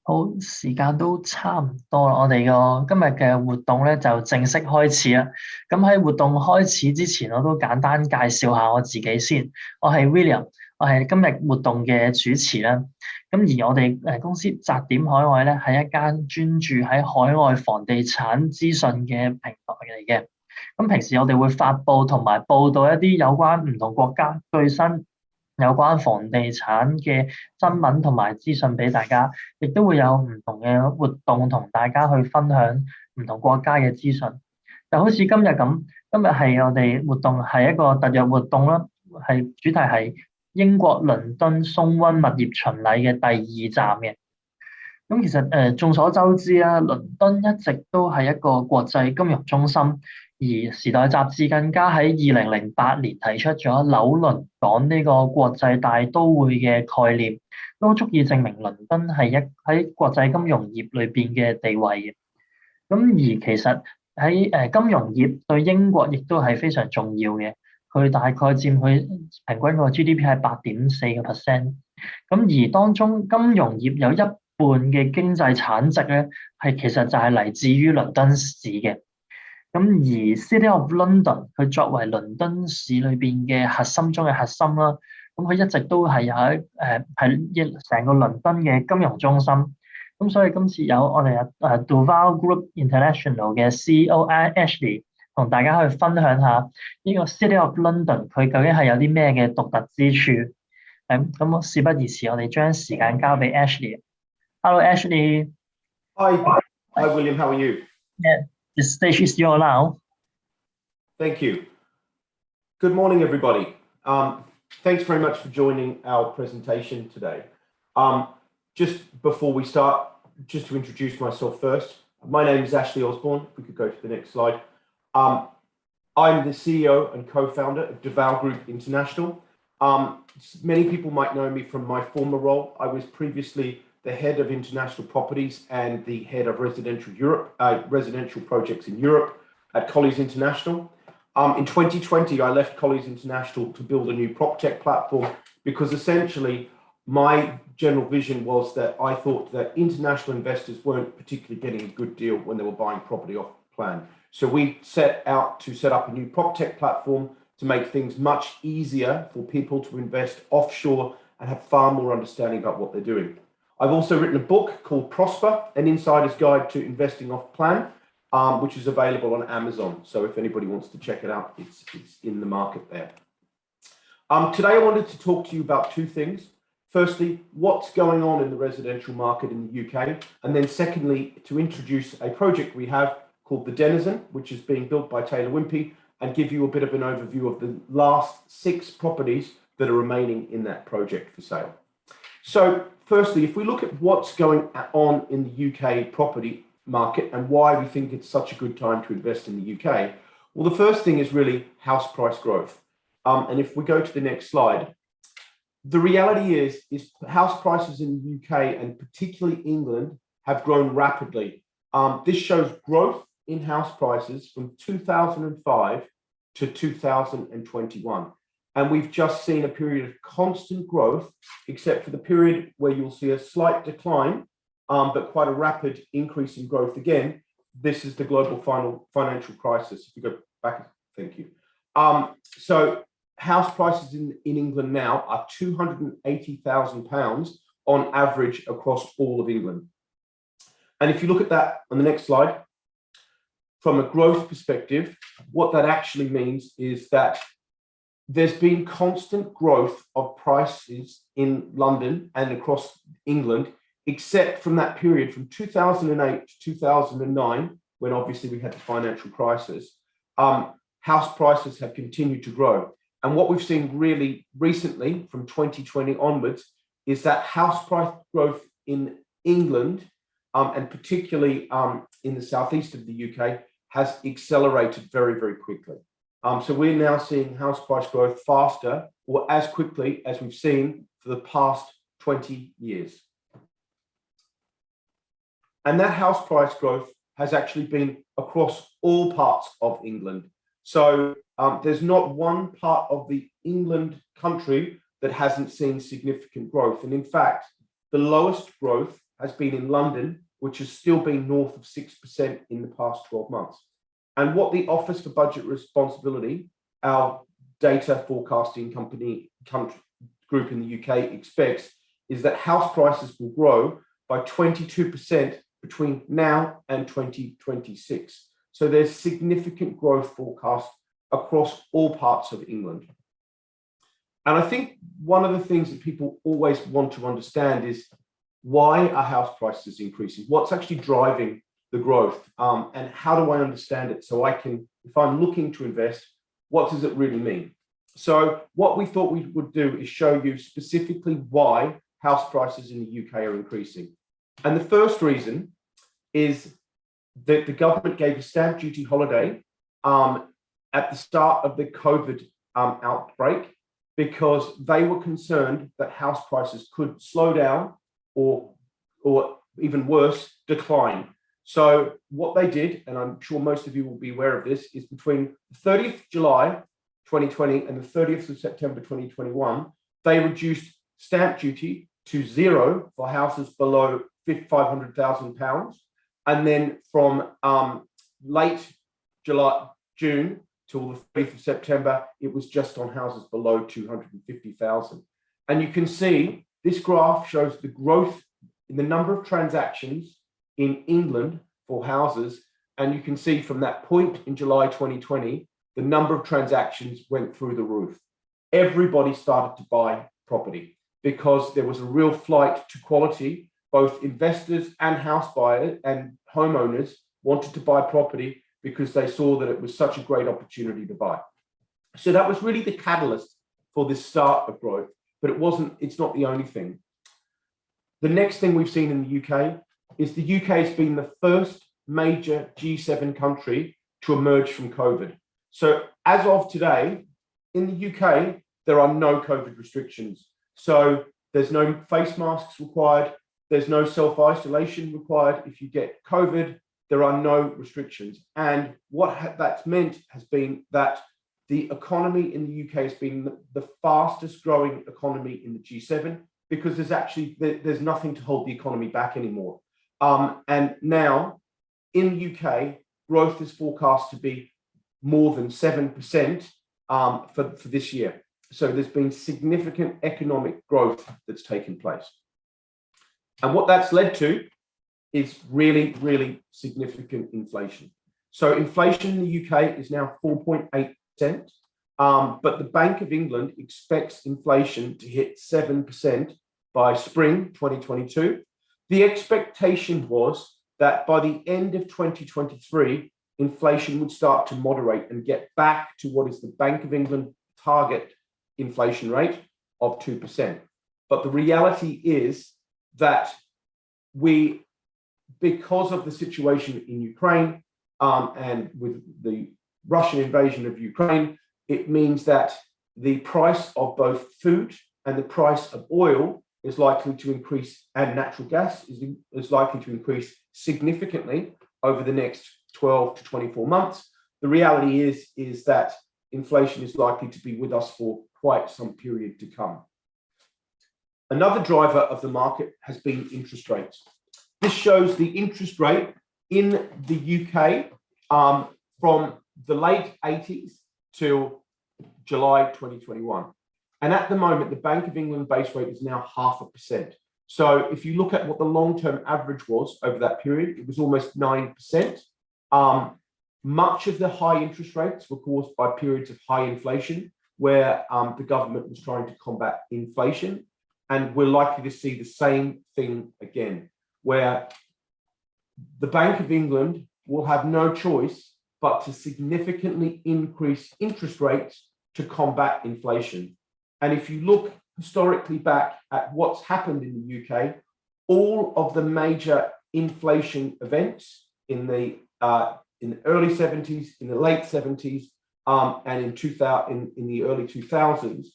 好，時間都差唔多啦，我哋個今日嘅活動咧就正式開始啦。咁喺活動開始之前，我都簡單介紹下我自己先。我係 William，我係今日活動嘅主持啦。咁而我哋公司澤點海外咧係一間專注喺海外房地產資訊嘅平台嚟嘅。咁平時我哋會發布同埋報導一啲有關唔同國家最新有關房地產嘅新聞同埋資訊俾大家，亦都會有唔同嘅活動同大家去分享唔同國家嘅資訊。就好似今日咁，今日係我哋活動係一個特約活動啦，主題係英國倫敦Zone1物業巡禮嘅第二站嘅。咁其實眾所周知啦，倫敦一直都係一個國際金融中心，而時代雜誌更加喺2008年提出咗紐倫港呢個國際大都會嘅概念，都足以證明倫敦係喺國際金融業裏邊嘅地位嘅。咁而其實喺金融業對英國亦都係非常重要嘅，佢大概佔佢平均個 GDP 係8.4%。咁而當中金融業有一半嘅經濟產值咧，其實就係嚟自於倫敦市嘅。咁而 City of London 佢作為倫敦市裏邊嘅核心中嘅核心啦，咁佢一直都係係成個倫敦嘅金融中心。咁所以今次有我哋Val Group International 嘅 CEO Ashley 同大家去分享下呢個 City of London 佢究竟係有啲咩嘅獨特之處。咁事不宜遲，我哋將時間交俾 Ashley。Hello, Ashley. Hi, William. How are you? Yeah, the stage is yours now. Thank you. Good morning, everybody. Thanks very much for joining our presentation today. Just before we start, just to introduce myself first, my name is Ashley Osborne. If we could go to the next slide. I'm the CEO and co-founder of Val Group International. Many people might know me from my former role. I was previously the head of international properties and the head of residential projects in Europe at Colliers International. In 2020, I left Colliers International to build a new PropTech platform because essentially my general vision was that I thought that international investors weren't particularly getting a good deal when they were buying property off plan. So we set out to set up a new PropTech platform to make things much easier for people to invest offshore and have far more understanding about what they're doing. I've also written a book called Prosper, an insider's guide to investing off plan, which is available on Amazon. So if anybody wants to check it out, it's in the market there. Today I wanted to talk to you about two things. Firstly, what's going on in the residential market in the UK? And then secondly, to introduce a project we have called the Denizen, which is being built by Taylor Wimpey, and give you a bit of an overview of the last 6 properties that are remaining in that project for sale. So firstly, if we look at what's going on in the UK property market and why we think it's such a good time to invest in the UK, well, the first thing is really house price growth. And if we go to the next slide, the reality is house prices in the UK and particularly England have grown rapidly. This shows growth in house prices from 2005 to 2021. And we've just seen a period of constant growth, except for the period where you'll see a slight decline, but quite a rapid increase in growth again. This is the global financial crisis. If you go back, thank you. So house prices in England now are £280,000 on average across all of England. And if you look at that on the next slide, from a growth perspective, what that actually means is that there's been constant growth of prices in London and across England, except from that period from 2008 to 2009, when obviously we had the financial crisis. House prices have continued to grow. And what we've seen really recently from 2020 onwards is that house price growth in England, and particularly in the southeast of the UK, has accelerated very, very quickly. So we're now seeing house price growth faster or as quickly as we've seen for the past 20 years. And that house price growth has actually been across all parts of England. So there's not one part of the England country that hasn't seen significant growth. And in fact, the lowest growth has been in London, which has still been north of 6% in the past 12 months. And what the Office for Budget Responsibility, our data forecasting country group in the UK, expects is that house prices will grow by 22% between now and 2026. So there's significant growth forecast across all parts of England. And I think one of the things that people always want to understand is, why are house prices increasing? What's actually driving the growth? And how do I understand it? So I can, if I'm looking to invest, what does it really mean? So what we thought we would do is show you specifically why house prices in the UK are increasing. And the first reason is that the government gave a stamp duty holiday at the start of the COVID outbreak, because they were concerned that house prices could slow down or even worse, decline. So what they did, and I'm sure most of you will be aware of this, is between the 30th of July 2020 and the 30th of September 2021, they reduced stamp duty to 0 for houses below £500,000. And then from late June till the 30th of September, it was just on houses below 250,000. And you can see this graph shows the growth in the number of transactions in England for houses. And you can see from that point in July 2020, the number of transactions went through the roof. Everybody started to buy property because there was a real flight to quality. Both investors and house buyers and homeowners wanted to buy property because they saw that it was such a great opportunity to buy. So that was really the catalyst for this start of growth, but it's not the only thing. The next thing we've seen in the UK is the UK has been the first major G7 country to emerge from COVID. So as of today, in the UK, there are no COVID restrictions. So there's no face masks required. There's no self-isolation required. If you get COVID, there are no restrictions. And what that's meant has been that the economy in the UK has been the fastest growing economy in the G7, because there's nothing to hold the economy back anymore. And now in the UK, growth is forecast to be more than 7% for this year. So there's been significant economic growth that's taken place. And what that's led to is really, really significant inflation. So inflation in the UK is now 4.8%, but the Bank of England expects inflation to hit 7% by spring 2022. The expectation was that by the end of 2023, inflation would start to moderate and get back to what is the Bank of England target inflation rate of 2%. But the reality is that because of the situation in Ukraine and with the Russian invasion of Ukraine, it means that the price of both food and the price of oil is likely to increase, and natural gas is likely to increase significantly over the next 12 to 24 months. The reality is that inflation is likely to be with us for quite some period to come. Another driver of the market has been interest rates. This shows the interest rate in the UK from the late 80s till July 2021. And at the moment, the Bank of England base rate is now 0.5%. So if you look at what the long-term average was over that period, it was almost 9%. Much of the high interest rates were caused by periods of high inflation, where the government was trying to combat inflation. And we're likely to see the same thing again, where the Bank of England will have no choice but to significantly increase interest rates to combat inflation. And if you look historically back at what's happened in the UK, all of the major inflation events in the early 70s, in the late 70s, and in the early 2000s,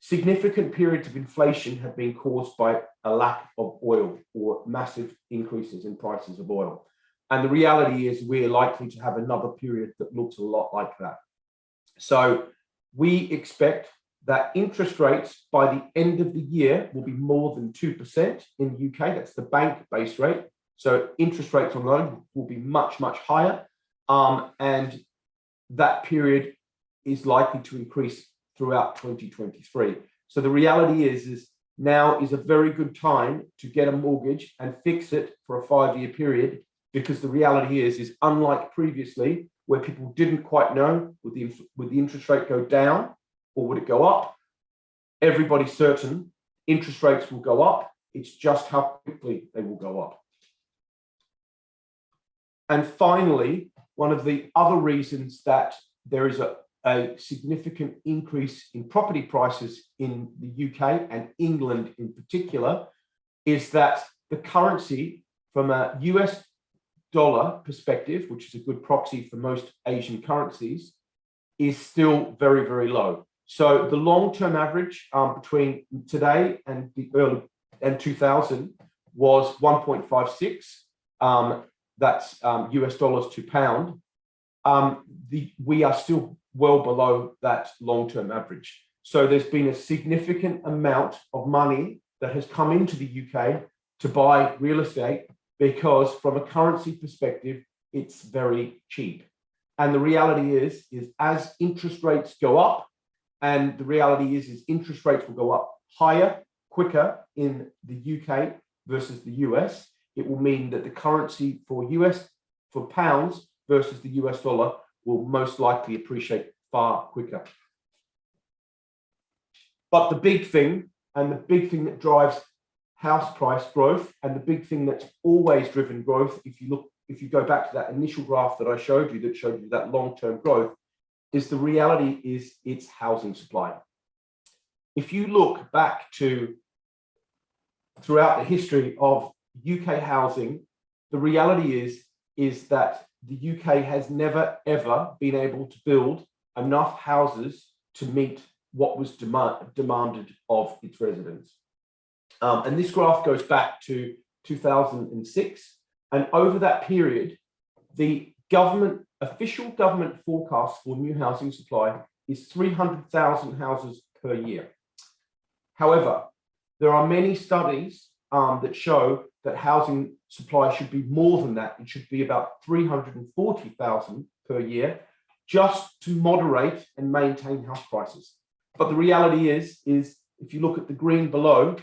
significant periods of inflation have been caused by a lack of oil or massive increases in prices of oil. And the reality is we're likely to have another period that looks a lot like that. So we expect that interest rates by the end of the year will be more than 2% in the UK. That's the bank base rate. So interest rates on loan will be much, much higher. And that period is likely to increase throughout 2023. So the reality is now is a very good time to get a mortgage and fix it for a 5-year period, because the reality is unlike previously, where people didn't quite know, would the interest rate go down or would it go up? Everybody's certain interest rates will go up. It's just how quickly they will go up. And finally, one of the other reasons that there is a significant increase in property prices in the UK and England in particular is that the currency, from a US dollar perspective, which is a good proxy for most Asian currencies, is still very, very low. So the long-term average between today and the early 2000 was 1.56. That's US dollars to pound. We are still well below that long-term average. So there's been a significant amount of money that has come into the UK to buy real estate, because from a currency perspective, it's very cheap. And the reality is as interest rates go up, and the reality is interest rates will go up higher, quicker in the UK versus the US, it will mean that the currency for pounds versus the US dollar will most likely appreciate far quicker. But the big thing, and the big thing that drives house price growth, and the big thing that's always driven growth, if you go back to that initial graph that I showed you, that showed you that long-term growth, is the reality is it's housing supply. If you look back to throughout the history of UK housing, the reality is that the UK has never ever been able to build enough houses to meet what was demanded of its residents. And this graph goes back to 2006. And over that period, the official government forecast for new housing supply is 300,000 houses per year. However, there are many studies that show that housing supply should be more than that. It should be about 340,000 per year, just to moderate and maintain house prices. But the reality is if you look at the green below,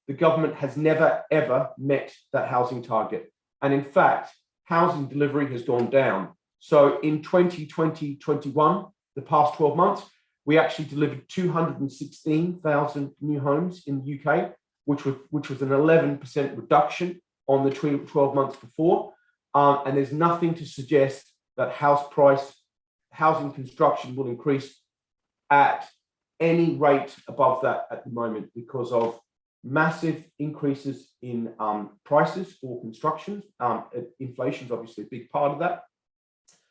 the government has never, ever met that housing target. And in fact, housing delivery has gone down. So in 2020-21, the past 12 months, we actually delivered 216,000 new homes in the UK, which was an 11% reduction on the 12 months before. And there's nothing to suggest that housing construction will increase at any rate above that at the moment, because of massive increases in prices for construction. Inflation is obviously a big part of that.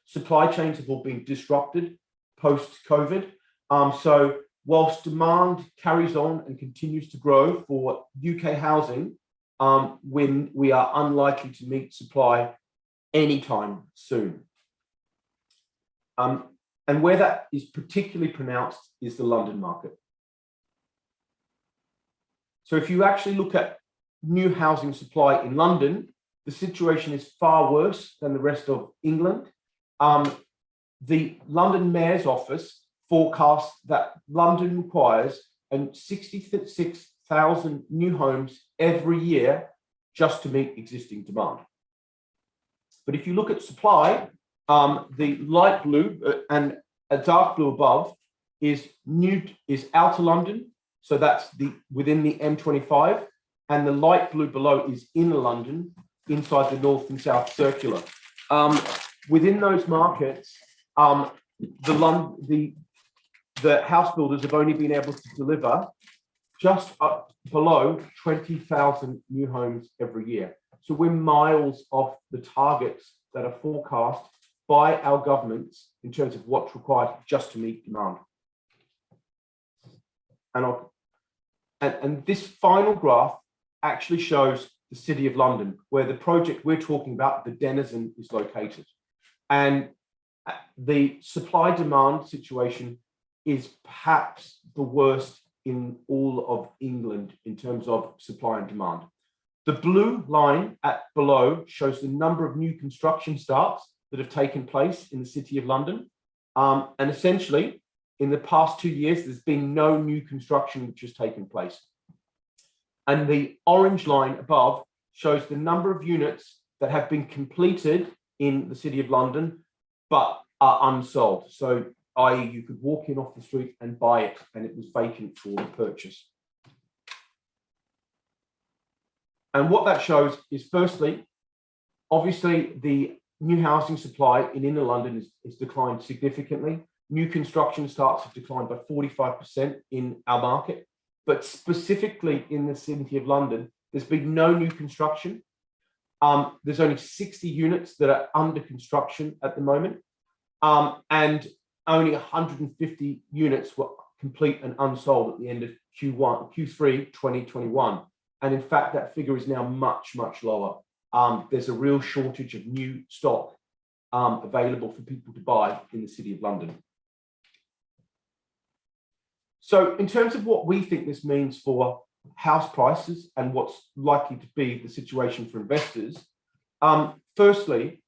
Supply chains have all been disrupted post-COVID. So whilst demand carries on and continues to grow for UK housing, when we are unlikely to meet supply anytime soon. And where that is particularly pronounced is the London market. So if you actually look at new housing supply in London, the situation is far worse than the rest of England. The London Mayor's Office forecasts that London requires 66,000 new homes every year just to meet existing demand. But if you look at supply, the light blue and a dark blue above is outer London. So that's within the M25, and the light blue below is inner London, inside the north and south circular. Within those markets, the house builders have only been able to deliver just up below 20,000 new homes every year. So we're miles off the targets that are forecast by our governments in terms of what's required just to meet demand. And this final graph actually shows the City of London, where the project we're talking about, the Denizen, is located. And the supply-demand situation is perhaps the worst in all of England in terms of supply and demand. The blue line below shows the number of new construction starts that have taken place in the City of London. And essentially, in the past 2 years, there's been no new construction which has taken place. And the orange line above shows the number of units that have been completed in the City of London, but are unsold. So, i.e. you could walk in off the street and buy it, and it was vacant for purchase. And what that shows is, firstly, obviously, the new housing supply in inner London is declined significantly. New construction starts have declined by 45% in our market, but specifically in the City of London, there's been no new construction. There's only 60 units that are under construction at the moment, and only 150 units were complete and unsold at the end of Q3 2021. And in fact, that figure is now much, much lower. There's a real shortage of new stock available for people to buy in the City of London. So in terms of what we think this means for house prices and what's likely to be the situation for investors, firstly,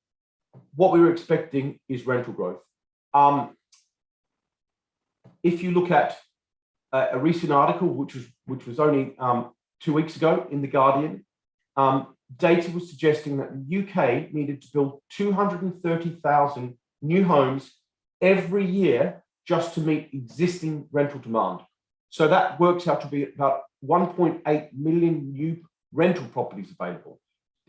what we were expecting is rental growth. If you look at a recent article, which was only 2 weeks ago in The Guardian, data was suggesting that the UK needed to build 230,000 new homes every year just to meet existing rental demand. So that works out to be about 1.8 million new rental properties available.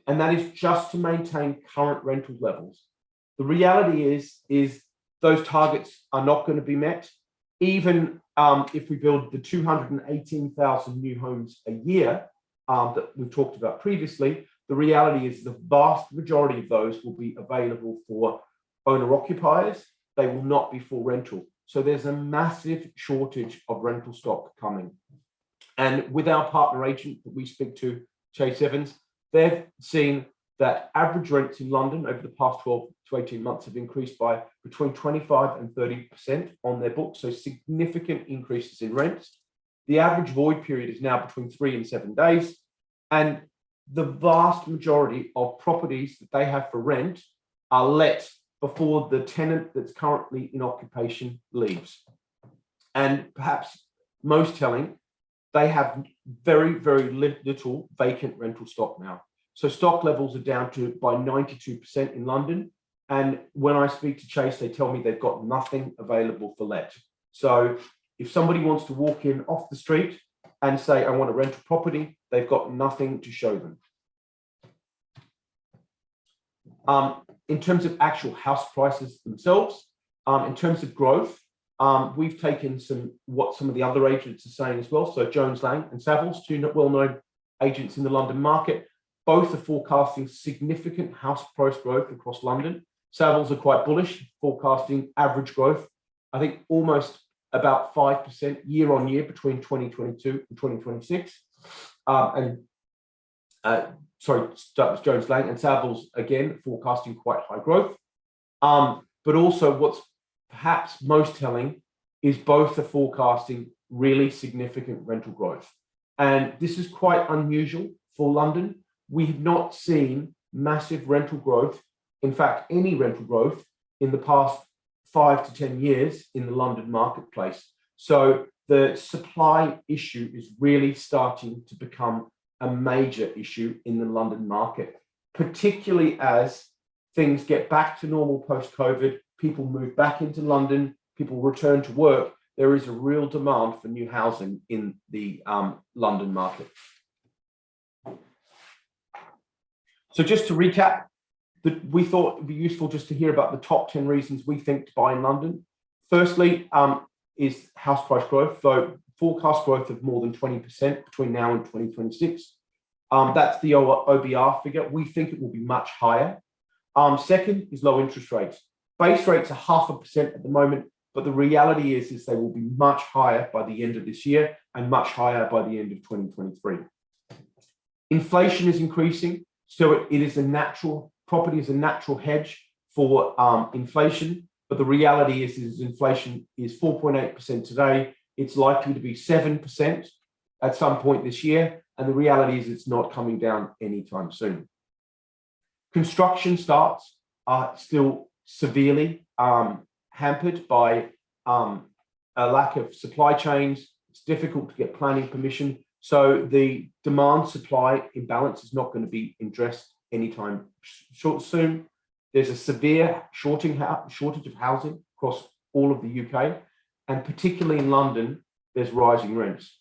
And that is just to maintain current rental levels. The reality is those targets are not going to be met. Even if we build the 218,000 new homes a year that we talked about previously, the reality is the vast majority of those will be available for owner-occupiers. They will not be for rental. So there's a massive shortage of rental stock coming. And with our partner agent that we speak to, Chase Evans, they've seen that average rents in London over the past 12 to 18 months have increased by between 25 and 30% on their books, so significant increases in rents. The average void period is now between 3 and 7 days, and the vast majority of properties that they have for rent are let before the tenant that's currently in occupation leaves. And perhaps most telling, they have very, very little vacant rental stock now. So stock levels are down to by 92% in London. And when I speak to Chase, they tell me they've got nothing available for let. So if somebody wants to walk in off the street and say, I want to rent a property, they've got nothing to show them. In terms of actual house prices themselves, in terms of growth, we've taken what some of the other agents are saying as well. So Jones Lang and Savills, two well-known agents in the London market, both are forecasting significant house price growth across London. Savills are quite bullish, forecasting average growth, I think almost about 5% year on year between 2022 and 2026. Sorry, that was Jones Lang, and Savills again forecasting quite high growth. But also what's perhaps most telling is both are forecasting really significant rental growth. And this is quite unusual for London. We have not seen massive rental growth, in fact, any rental growth in the past 5 to 10 years in the London marketplace. So the supply issue is really starting to become a major issue in the London market, particularly as things get back to normal post-COVID, people move back into London, people return to work. There is a real demand for new housing in the London market. So just to recap, we thought it'd be useful just to hear about the top 10 reasons we think to buy in London. Firstly, is house price growth. So forecast growth of more than 20% between now and 2026. That's the OBR figure. We think it will be much higher. Second is low interest rates. Base rates are 0.5% at the moment, but the reality is they will be much higher by the end of this year and much higher by the end of 2023. Inflation is increasing, so it is a natural, property is a natural hedge for inflation. But the reality is inflation is 4.8% today. It's likely to be 7% at some point this year. And the reality is it's not coming down anytime soon. Construction starts are still severely hampered by a lack of supply chains. It's difficult to get planning permission. So the demand-supply imbalance is not going to be addressed anytime soon. There's a severe shortage of housing across all of the UK, and particularly in London, there's rising rents.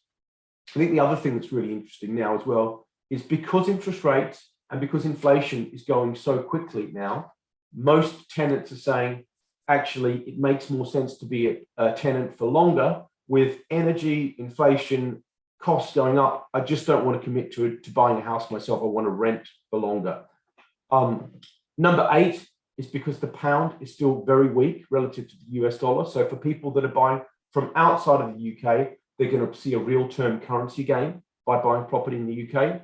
I think the other thing that's really interesting now as well is because interest rates and because inflation is going so quickly now, most tenants are saying, actually, it makes more sense to be a tenant for longer. With energy, inflation, costs going up, I just don't want to commit to buying a house myself. I want to rent for longer. Number 8 is because the pound is still very weak relative to the US dollar. So for people that are buying from outside of the UK, they're going to see a real term currency gain by buying property in the UK.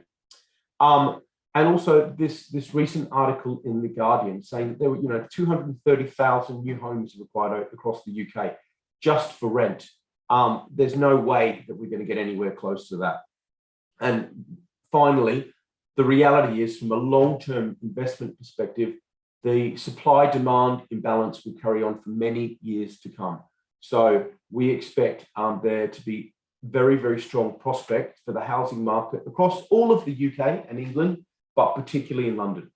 And also this recent article in The Guardian saying that there were 230,000 new homes required across the UK just for rent. There's no way that we're going to get anywhere close to that. And finally, the reality is from a long-term investment perspective, the supply-demand imbalance will carry on for many years to come. So we expect there to be very, very strong prospect for the housing market across all of the UK and England, but particularly in London.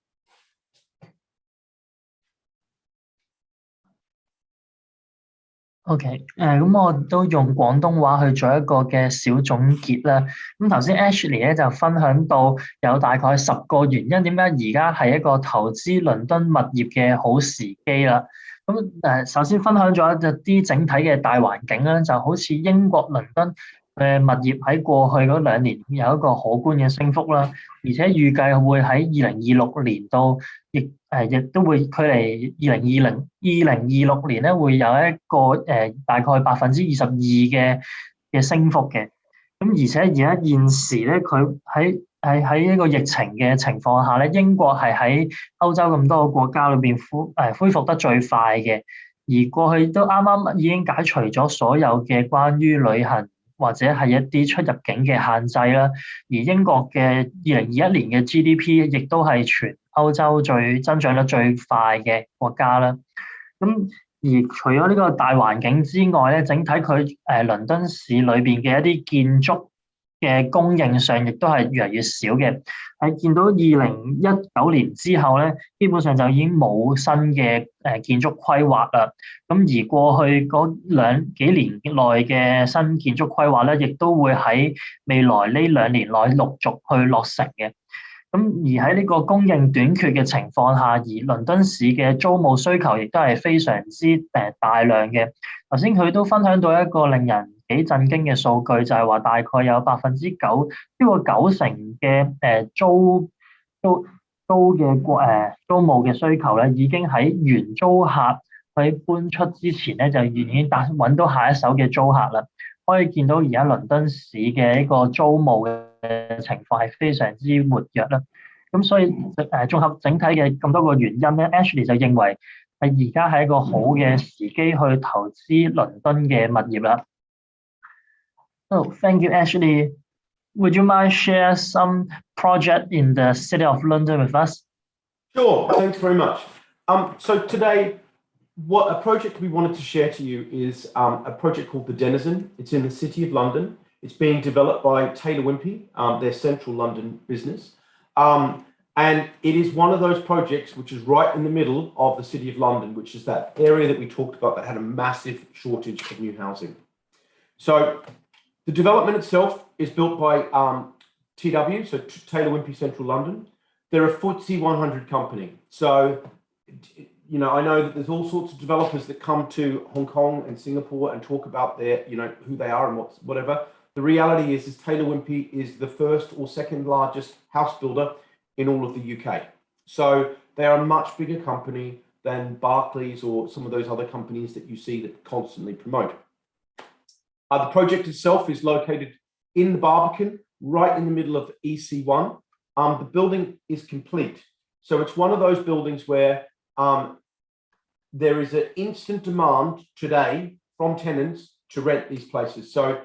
OK， 咁我都用廣東話去做一個嘅小總結啦。咁頭先 Ashley 咧就分享到有大概10個原因，點解而家係一個投資倫敦物業嘅好時機啦。咁首先分享咗一啲整體嘅大環境啦，就好似英國倫敦嘅物業喺過去嗰2年有一個可觀嘅升幅啦，而且預計會喺2026年到亦都會距離2026年咧會有一個大概22%嘅升幅嘅。咁而且而家現時咧，佢喺呢個疫情嘅情況下咧，英國係喺歐洲咁多個國家裏邊恢復得最快嘅，而過去都啱啱已經解除咗所有嘅關於旅行或者係一啲出入境嘅限制啦。而英國嘅2021年嘅 GDP 亦都係全歐洲增長得最快嘅國家啦。咁而除咗呢個大環境之外咧，整體佢倫敦市裏邊嘅一啲建築嘅供應上亦都係越嚟越少嘅。喺見到2019年之後咧，基本上就已經冇新嘅建築規劃啦。咁而過去嗰幾年內嘅新建築規劃咧，亦都會喺未來呢2年內陸續去落成嘅。咁而喺呢個供應短缺嘅情況下，而倫敦市嘅租務需求亦都係非常之大量嘅。頭先佢都分享到一個令人幾震驚嘅數據，就係話大概有9%超過90%嘅租務嘅需求咧，已經喺原租客喺搬出之前咧就已經揾到下一手嘅租客啦。可以見到而家倫敦市嘅一個租務嘅情況係非常之活躍啦。咁所以綜合整體嘅咁多個原因咧 ，Ashley 就認為係而家係一個好嘅時機去投資倫敦嘅物業啦。Oh, thank you, Ashley. Would you mind share some project in the city of London with us? Sure, thanks very much. So today, what a project we wanted to share to you is a project called the Denizen. It's in the city of London. It's being developed by Taylor Wimpey, their central London business. And it is one of those projects which is right in the middle of the city of London, which is that area that we talked about that had a massive shortage of new housing. So the development itself is built by TW, so Taylor Wimpey Central London. They're a FTSE 100 company. So, I know that there's all sorts of developers that come to Hong Kong and Singapore and talk about their, who they are and whatever. The reality is Taylor Wimpey is the first or second largest house builder in all of the UK. So they are a much bigger company than Barclays or some of those other companies that you see that constantly promote. The project itself is located in the Barbican, right in the middle of EC1. The building is complete. So it's one of those buildings where there is an instant demand today from tenants to rent these places. So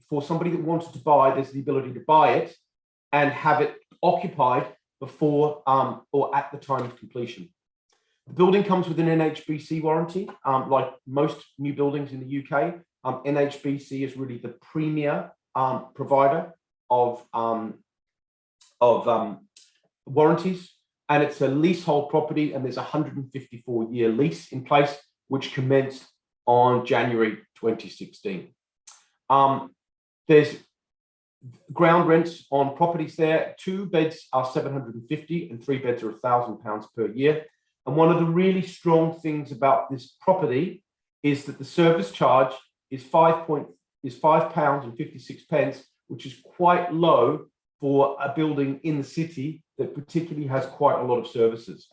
for somebody that wanted to buy, there's the ability to buy it and have it occupied before or at the time of completion. The building comes with an NHBC warranty, like most new buildings in the UK. NHBC is really the premier provider of warranties, and it's a leasehold property, and there's a 154-year lease in place, which commenced on January 2016. There's ground rents on properties there. 2 beds are 750 and 3 beds are £1,000 per year. And one of the really strong things about this property is that the service charge is £5.56, which is quite low for a building in the city that particularly has quite a lot of services.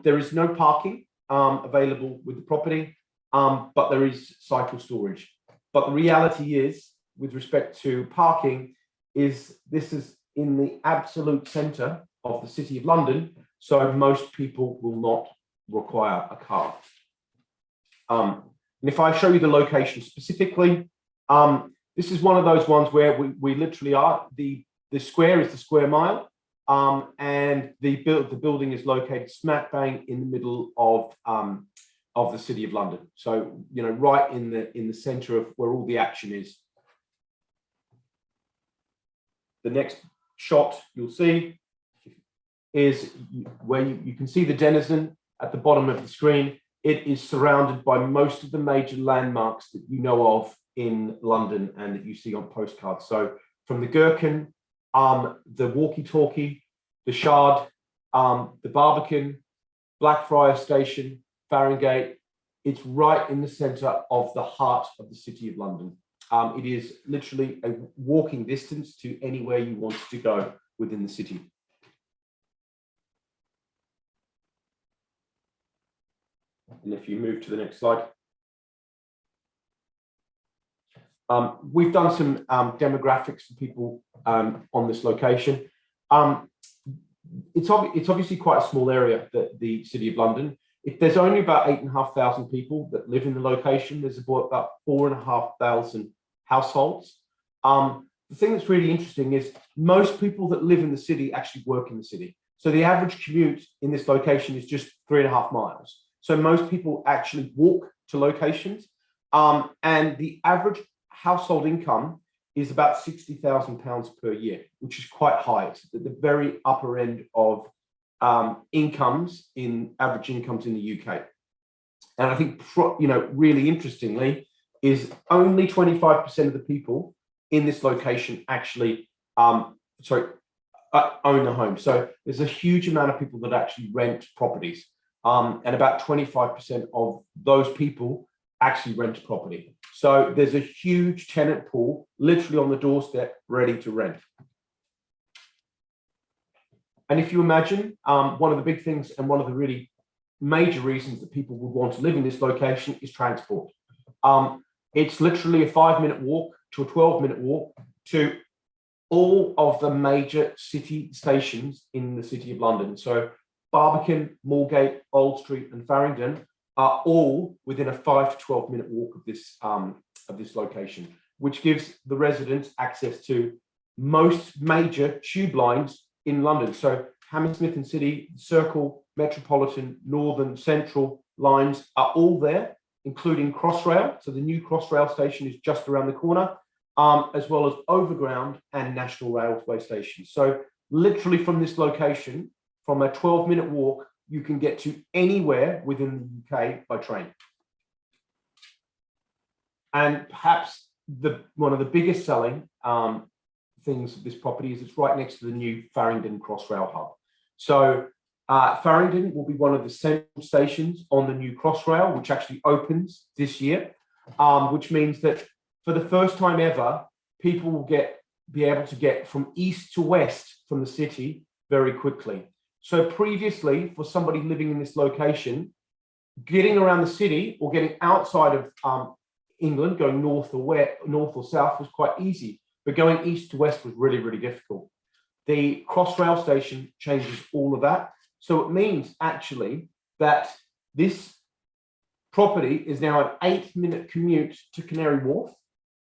There is no parking available with the property, but there is cycle storage. But the reality is, with respect to parking, is this is in the absolute centre of the City of London, so most people will not require a car. And if I show you the location specifically, this is one of those ones where we literally are. The square is the square mile, and the building is located smack bang in the middle of the City of London. So, you know, right in the centre of where all the action is. The next shot you'll see is where you can see the Denizen at the bottom of the screen. It is surrounded by most of the major landmarks that you know of in London and that you see on postcards. So from the Gherkin, the walkie-talkie, the Shard, the Barbican, Blackfriars Station, Farringate, it's right in the centre of the heart of the City of London. It is literally a walking distance to anywhere you want to go within the city. And if you move to the next slide. We've done some demographics for people on this location. It's obviously quite a small area, the City of London. If there's only about 8,500 people that live in the location, there's about 4,500 households. The thing that's really interesting is most people that live in the city actually work in the city. So the average commute in this location is just 3.5 miles. So most people actually walk to locations, and the average household income is about £60,000 per year, which is quite high. It's at the very upper end of average incomes in the UK. And I think, really interestingly, is only 25% of the people in this location actually own a home. So there's a huge amount of people that actually rent properties. And about 25% of those people actually rent a property. So there's a huge tenant pool literally on the doorstep ready to rent. And if you imagine, one of the big things and one of the really major reasons that people would want to live in this location is transport. It's literally a 5-minute walk to a 12-minute walk to all of the major city stations in the City of London. So Barbican, Moorgate, Old Street, and Farringdon are all within a 5 to 12-minute walk of this location, which gives the residents access to most major tube lines in London. So Hammersmith and City, Circle, Metropolitan, Northern, Central lines are all there, including Crossrail. So the new Crossrail station is just around the corner, as well as Overground and National Railway stations. So literally from this location, from a 12-minute walk, you can get to anywhere within the UK by train. And perhaps one of the biggest selling things of this property is it's right next to the new Farringdon Crossrail hub. So Farringdon will be one of the central stations on the new Crossrail, which actually opens this year, which means that for the first time ever, people will be able to get from east to west from the city very quickly. So previously, for somebody living in this location, getting around the city or getting outside of England, going north or south was quite easy, but going east to west was really, really difficult. The Crossrail station changes all of that. So it means actually that this property is now an 8-minute commute to Canary Wharf.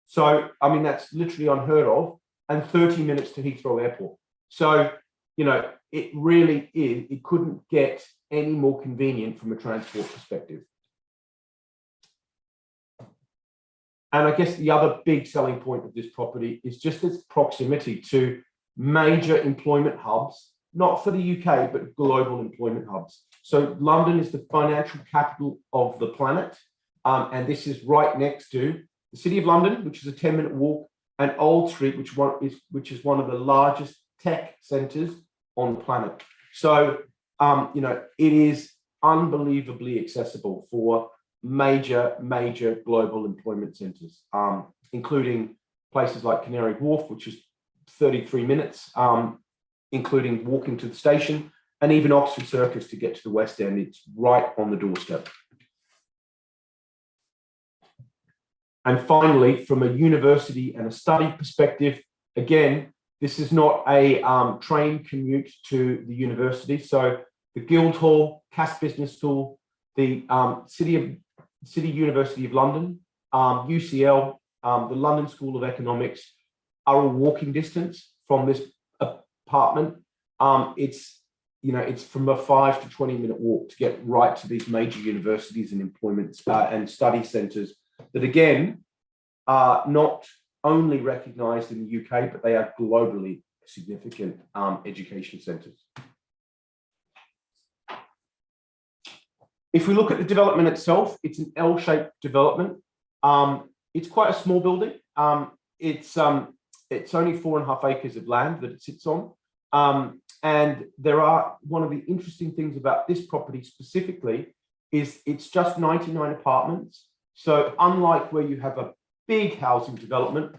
So, I mean, that's literally unheard of, and 30 minutes to Heathrow Airport. So, you know, it really is, it couldn't get any more convenient from a transport perspective. And I guess the other big selling point of this property is just its proximity to major employment hubs, not for the UK, but global employment hubs. So London is the financial capital of the planet. And this is right next to the City of London, which is a 10-minute walk, and Old Street, which is one of the largest tech centers on the planet. So, you know, it is unbelievably accessible for major global employment centers, including places like Canary Wharf, which is 33 minutes, including walking to the station, and even Oxford Circus to get to the West End. It's right on the doorstep. And finally, from a university and a study perspective, again, this is not a train commute to the university. So the Guildhall, Cass Business School, the City University of London, UCL, the London School of Economics are a walking distance from this apartment. It's from a 5 to 20-minute walk to get right to these major universities and employment and study centres that, again, are not only recognised in the UK, but they are globally significant education centres. If we look at the development itself, it's an L-shaped development. It's quite a small building. It's only 4.5 acres of land that it sits on. And one of the interesting things about this property specifically is it's just 99 apartments. So unlike where you have a big housing development,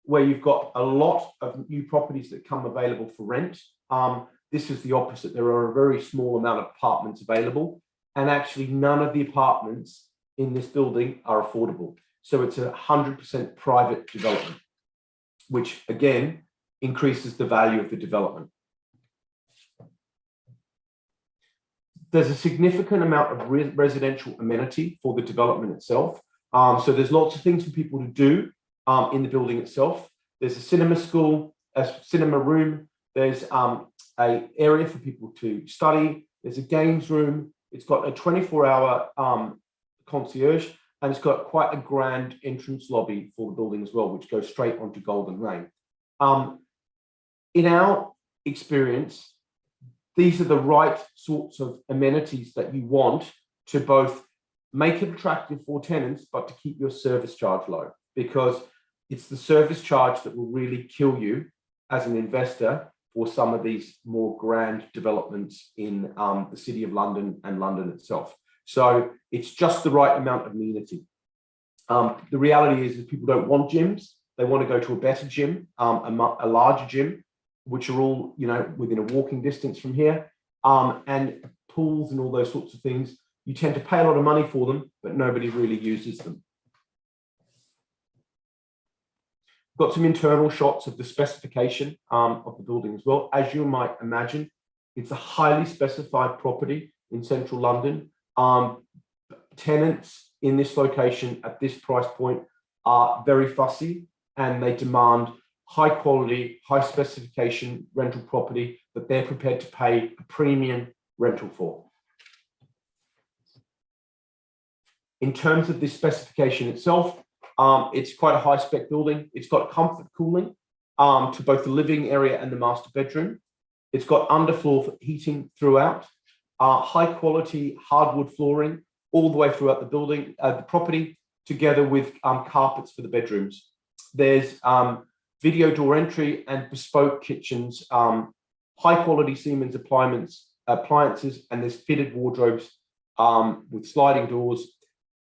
where you've got a lot of new properties that come available for rent, this is the opposite. There are a very small amount of apartments available, and actually none of the apartments in this building are affordable. So it's a 100% private development, which again increases the value of the development. There's a significant amount of residential amenity for the development itself. So there's lots of things for people to do in the building itself. There's a cinema school, a cinema room. There's an area for people to study. There's a games room. It's got a 24-hour concierge, and it's got quite a grand entrance lobby for the building as well, which goes straight onto Golden Lane. In our experience, these are the right sorts of amenities that you want to both make it attractive for tenants, but to keep your service charge low, because it's the service charge that will really kill you as an investor for some of these more grand developments in the City of London and London itself. So it's just the right amount of amenity. The reality is people don't want gyms. They want to go to a better gym, a larger gym, which are all, you know, within a walking distance from here, and pools and all those sorts of things. You tend to pay a lot of money for them, but nobody really uses them. Got some internal shots of the specification of the building as well. As you might imagine, it's a highly specified property in central London. Tenants in this location at this price point are very fussy, and they demand high quality, high specification rental property that they're prepared to pay a premium rental for. In terms of this specification itself, it's quite a high spec building. It's got comfort cooling to both the living area and the master bedroom. It's got underfloor heating throughout, high quality hardwood flooring all the way throughout the building, the property, together with carpets for the bedrooms. There's video door entry and bespoke kitchens, high quality Siemens appliances, and there's fitted wardrobes with sliding doors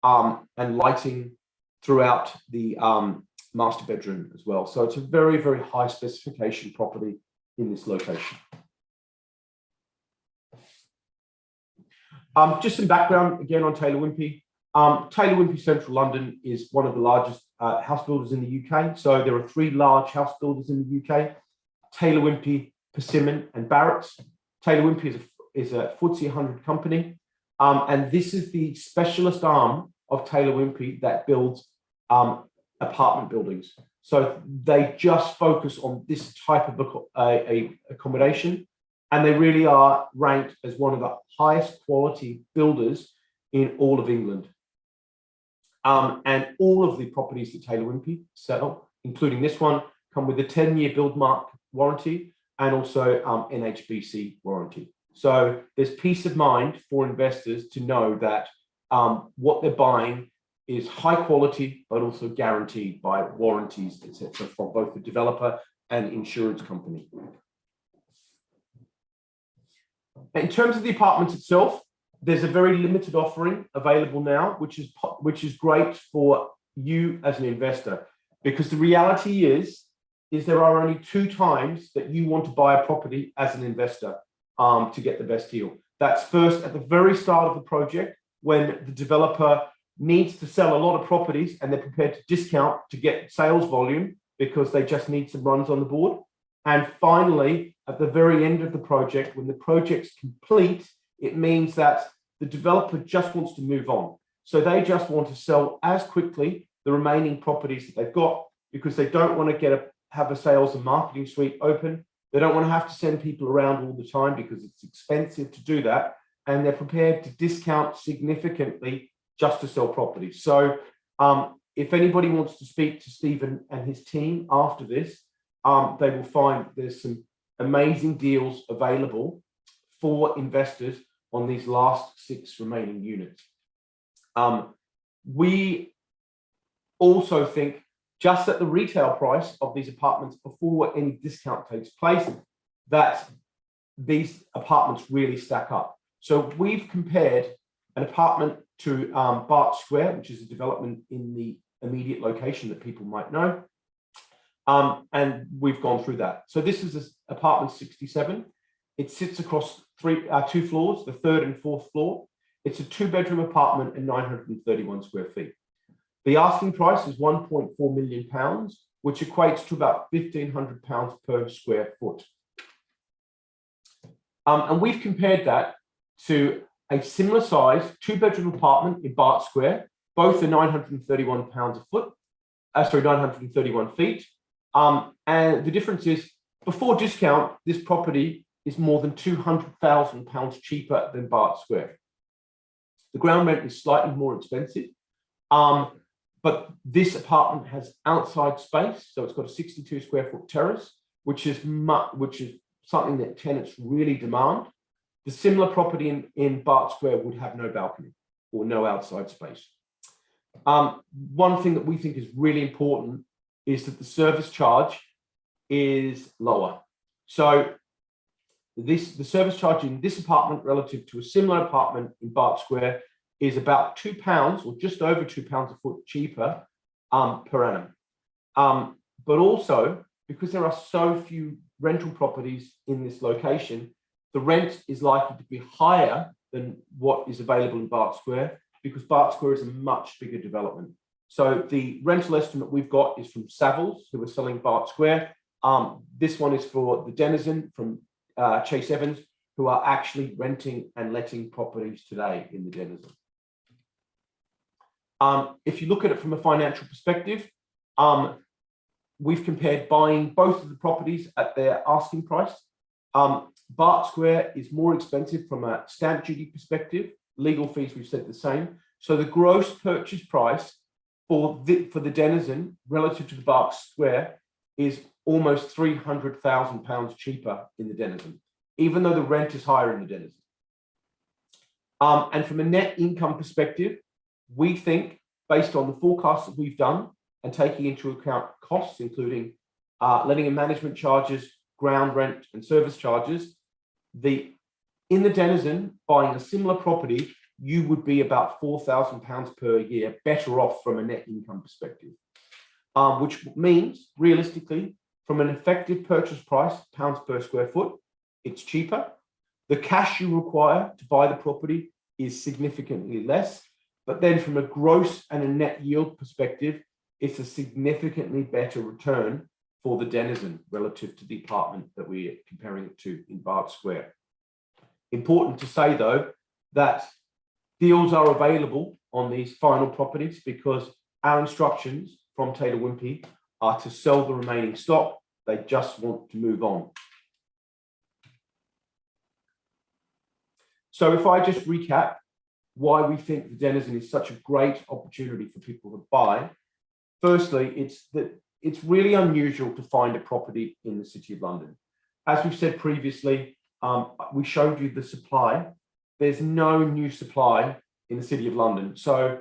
and lighting throughout the master bedroom as well. So it's a very, very high specification property in this location. Just some background again on Taylor Wimpey. Taylor Wimpey Central London is one of the largest house builders in the UK. So there are 3 large house builders in the UK: Taylor Wimpey, Persimmon, and Barratt's. Taylor Wimpey is a FTSE 100 company. And this is the specialist arm of Taylor Wimpey that builds apartment buildings. So they just focus on this type of accommodation, and they really are ranked as one of the highest quality builders in all of England. And all of the properties that Taylor Wimpey sell, including this one, come with a 10-year build mark warranty and also NHBC warranty. So there's peace of mind for investors to know that what they're buying is high quality, but also guaranteed by warranties, etc., from both the developer and insurance company. In terms of the apartments itself, there's a very limited offering available now, which is great for you as an investor, because the reality is there are only 2 times that you want to buy a property as an investor to get the best deal. That's first at the very start of the project, when the developer needs to sell a lot of properties and they're prepared to discount to get sales volume because they just need some runs on the board. And finally, at the very end of the project, when the project's complete, it means that the developer just wants to move on. So they just want to sell as quickly the remaining properties that they've got, because they don't want to have a sales and marketing suite open. They don't want to have to send people around all the time because it's expensive to do that. And they're prepared to discount significantly just to sell properties. So if anybody wants to speak to Stephen and his team after this, they will find there's some amazing deals available for investors on these last 6 remaining units. We also think just at the retail price of these apartments before any discount takes place, that these apartments really stack up. So we've compared an apartment to Bart Square, which is a development in the immediate location that people might know. And we've gone through that. So this is apartment 67. It sits across 2 floors, the 3rd and 4th floor. It's a 2-bedroom apartment and 931 square feet. The asking price is £1.4 million, which equates to about £1,500 per square foot. And we've compared that to a similar size 2-bedroom apartment in Bart Square. Both are £931 a foot, 931 feet. And the difference is, before discount, this property is more than £200,000 cheaper than Bart Square. The ground rent is slightly more expensive, but this apartment has outside space, so it's got a 62 square foot terrace, which is something that tenants really demand. The similar property in Bart Square would have no balcony or no outside space. One thing that we think is really important is that the service charge is lower. So the service charge in this apartment relative to a similar apartment in Bart Square is about £2 or just over £2 a foot cheaper per annum. But also, because there are so few rental properties in this location, the rent is likely to be higher than what is available in Bart Square, because Bart Square is a much bigger development. So the rental estimate we've got is from Savills, who are selling Bart Square. This one is for the Denizen from Chase Evans, who are actually renting and letting properties today in the Denizen. If you look at it from a financial perspective, we've compared buying both of the properties at their asking price. Bart Square is more expensive from a stamp duty perspective. Legal fees, we've said the same. So the gross purchase price for the Denizen relative to the Bart Square is almost £300,000 cheaper in the Denizen, even though the rent is higher in the Denizen. And from a net income perspective, we think, based on the forecasts that we've done and taking into account costs, including letting and management charges, ground rent and service charges, in the Denizen, buying a similar property, you would be about £4,000 per year better off from a net income perspective, which means, realistically, from an effective purchase price, pounds per square foot, it's cheaper. The cash you require to buy the property is significantly less, but then from a gross and a net yield perspective, it's a significantly better return for the Denizen relative to the apartment that we're comparing it to in Bart Square. Important to say, though, that Deals are available on these final properties because our instructions from Taylor Wimpey are to sell the remaining stock. They just want to move on. So if I just recap why we think the Denizen is such a great opportunity for people to buy. Firstly, it's that it's really unusual to find a property in the City of London. As we've said previously, we showed you the supply. There's no new supply in the City of London. So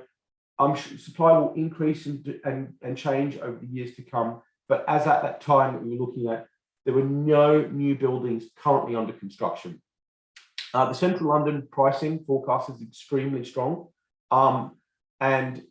supply will increase and change over the years to come. But as at that time that we were looking at, there were no new buildings currently under construction. The Central London pricing forecast is extremely strong. And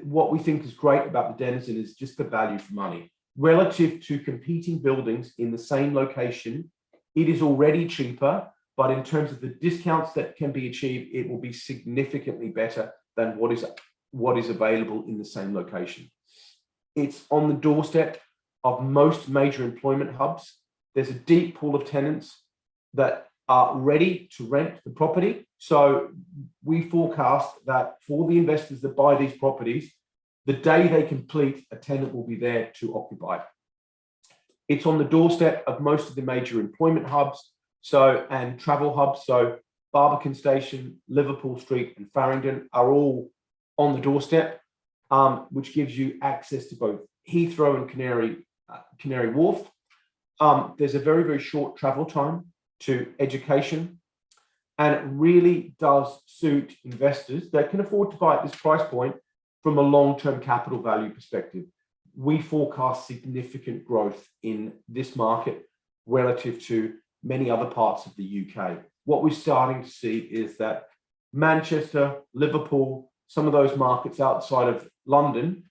what we think is great about the Denizen is just the value for money. Relative to competing buildings in the same location, it is already cheaper, but in terms of the discounts that can be achieved, it will be significantly better than what is available in the same location. It's on the doorstep of most major employment hubs. There's a deep pool of tenants that are ready to rent the property. So we forecast that for the investors that buy these properties, the day they complete, a tenant will be there to occupy. It's on the doorstep of most of the major employment hubs and travel hubs. So Barbican Station, Liverpool Street and Farringdon are all on the doorstep, which gives you access to both Heathrow and Canary Wharf. There's a very, very short travel time to education, and it really does suit investors that can afford to buy at this price point from a long-term capital value perspective. We forecast significant growth in this market relative to many other parts of the UK. What we're starting to see is that Manchester, Liverpool, some of those markets outside of London,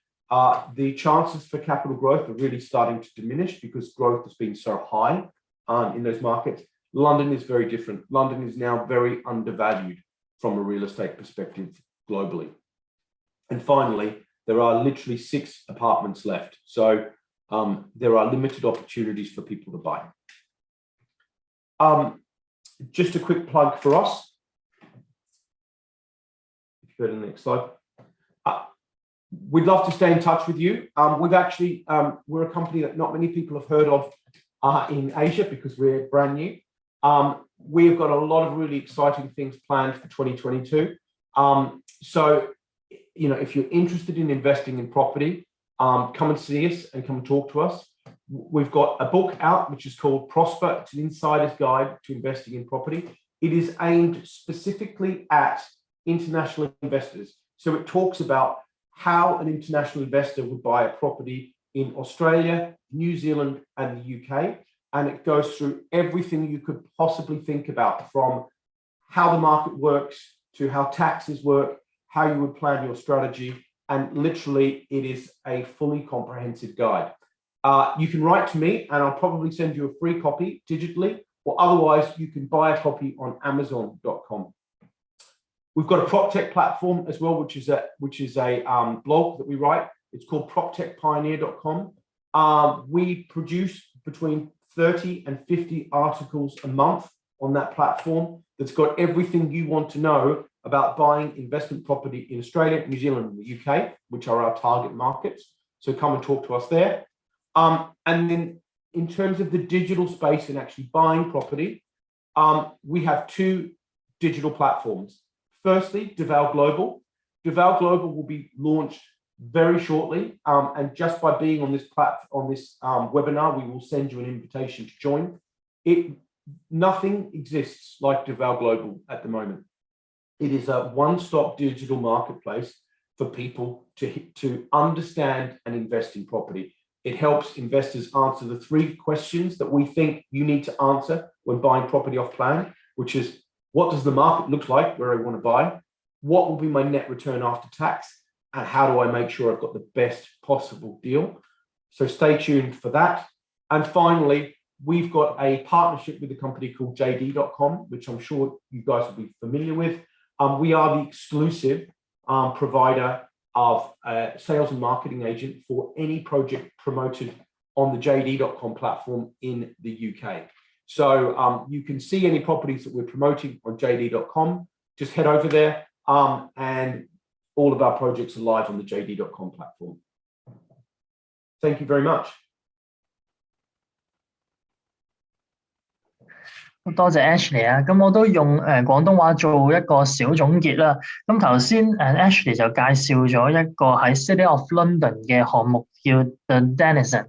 the chances for capital growth are really starting to diminish because growth has been so high in those markets. London is very different. London is now very undervalued from a real estate perspective globally. And finally, there are literally 6 apartments left. So there are limited opportunities for people to buy. Just a quick plug for us. If you go to the next slide. We'd love to stay in touch with you. We're a company that not many people have heard of in Asia because we're brand new. We've got a lot of really exciting things planned for 2022. So, if you're interested in investing in property, come and see us and come and talk to us. We've got a book out, which is called Prosper. It's an insider's guide to investing in property. It is aimed specifically at international investors. So it talks about how an international investor would buy a property in Australia, New Zealand, and the UK. And it goes through everything you could possibly think about, from how the market works to how taxes work, how you would plan your strategy. And literally, it is a fully comprehensive guide. You can write to me and I'll probably send you a free copy digitally, or otherwise you can buy a copy on Amazon.com. We've got a PropTech platform as well, which is a blog that we write. It's called PropTechPioneer.com. We produce between 30 and 50 articles a month on that platform that's got everything you want to know about buying investment property in Australia, New Zealand, and the UK, which are our target markets. So come and talk to us there. And then in terms of the digital space and actually buying property, we have 2 digital platforms. Firstly, Val Global. Val Global will be launched very shortly, and just by being on this webinar, we will send you an invitation to join. Nothing exists like Val Global at the moment. It is a one-stop digital marketplace for people to understand and invest in property. It helps investors answer the 3 questions that we think you need to answer when buying property off plan, which is, what does the market look like where I want to buy? What will be my net return after tax? And how do I make sure I've got the best possible deal? So stay tuned for that. And finally, we've got a partnership with a company called JD.com, which I'm sure you guys will be familiar with. We are the exclusive provider of a sales and marketing agent for any project promoted on the JD.com platform in the UK. So you can see any properties that we're promoting on JD.com. Just head over there, and all of our projects are live on the JD.com platform. Thank you very much. 多謝 Ashley 啊，咁我都用廣東話做一個小總結啦。咁頭先Ashley 就介紹咗一個喺 City of London 嘅項目叫 The Denizen，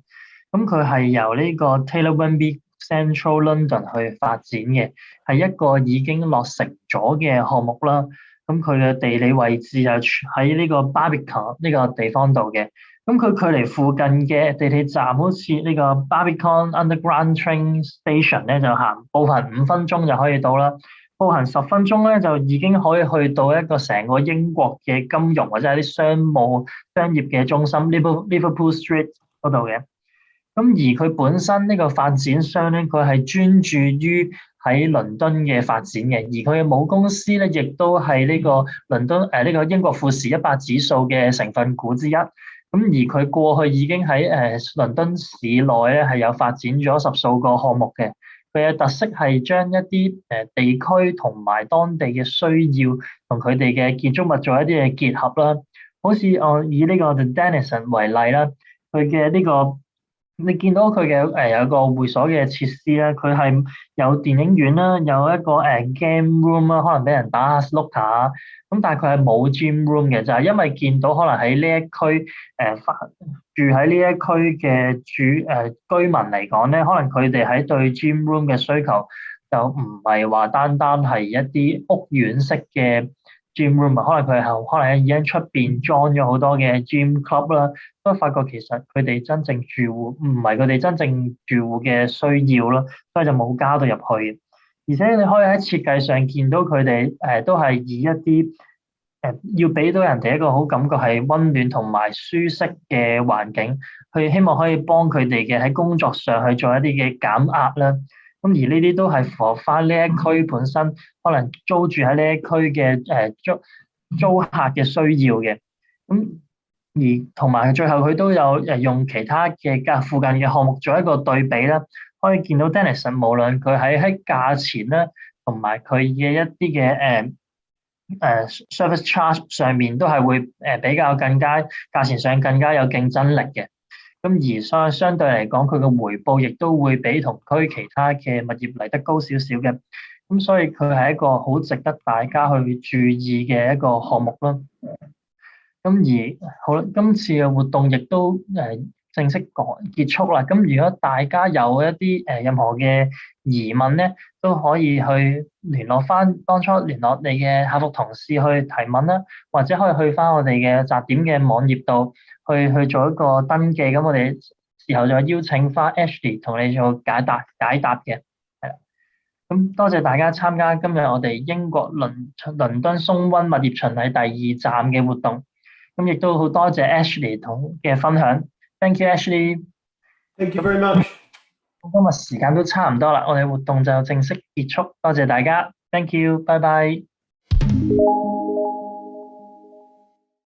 咁佢係由呢個 Taylor Wimpey Central London 去發展嘅，係一個已經落成咗嘅項目啦。咁佢嘅地理位置就喺呢個 Barbican 呢個地方度嘅。咁佢距離附近嘅地鐵站好似呢個 Barbican Underground Train Station 咧，就步行5分鐘就可以到啦。步行10分鐘咧，就已經可以去到一個成個英國嘅金融或者係啲商業嘅中心 Liverpool Street 嗰度嘅。咁而佢本身呢個發展商咧，佢係專注於喺倫敦嘅發展嘅，而佢嘅母公司咧，亦都係呢個倫敦呢個英國富時100指數嘅成分股之一。咁而佢過去已經喺倫敦市內咧係有發展咗10數個項目嘅。佢嘅特色係將一啲地區同埋當地嘅需要同佢哋嘅建築物做一啲嘅結合啦。好似我以呢個 The Denizen 為例啦，佢嘅呢個你見到佢嘅有個會所嘅設施咧，佢係有電影院啦，有一個game room 啦，可能俾人打下 snooker 啊。咁但係佢係冇 gym room 嘅，就係因為見到可能喺呢一區住喺呢一區嘅居民嚟講咧，可能佢哋喺對 gym room 嘅需求就唔係話單單係一啲屋苑式嘅 gym room， 可能佢係可能已經出邊裝咗好多嘅 gym club 啦，都發覺其實佢哋真正住戶唔係佢哋真正住戶嘅需要咯，所以就冇加到入去。而且你可以喺設計上見到佢哋都係以一啲要俾到人哋一個好感覺係溫暖同埋舒適嘅環境，去希望可以幫佢哋嘅喺工作上去做一啲嘅減壓啦。咁而呢啲都係符合翻呢一區本身可能租住喺呢一區嘅租客嘅需要嘅。咁而同埋最後佢都有用其他嘅附近嘅項目做一個對比啦。可以見到 Denizen 無論佢喺價錢啦，同埋佢嘅一啲嘅service charge 上面都係會比較價錢上更加有競爭力嘅。咁而相對嚟講，佢嘅回報亦都會比同區其他嘅物業嚟得高少少嘅。咁所以佢係一個好值得大家去注意嘅一個項目啦。咁而好啦，今次嘅活動亦都正式結束啦。咁如果大家有一啲任何嘅疑問咧，都可以去聯絡翻當初聯絡你嘅客服同事去提問啦，或者可以去翻我哋嘅集點嘅網頁度去做一個登記。咁我哋事後再邀請翻 Ashley 同你做解答嘅，係啦。咁多謝大家參加今日我哋英國倫敦Zone1物業巡禮第2站嘅活動。咁亦都好多謝 Ashley 嘅分享。Thank you, Ashley. Thank you very much. 今日時間都差唔多啦，我哋活動就正式結束。多謝大家。Thank you. Bye bye.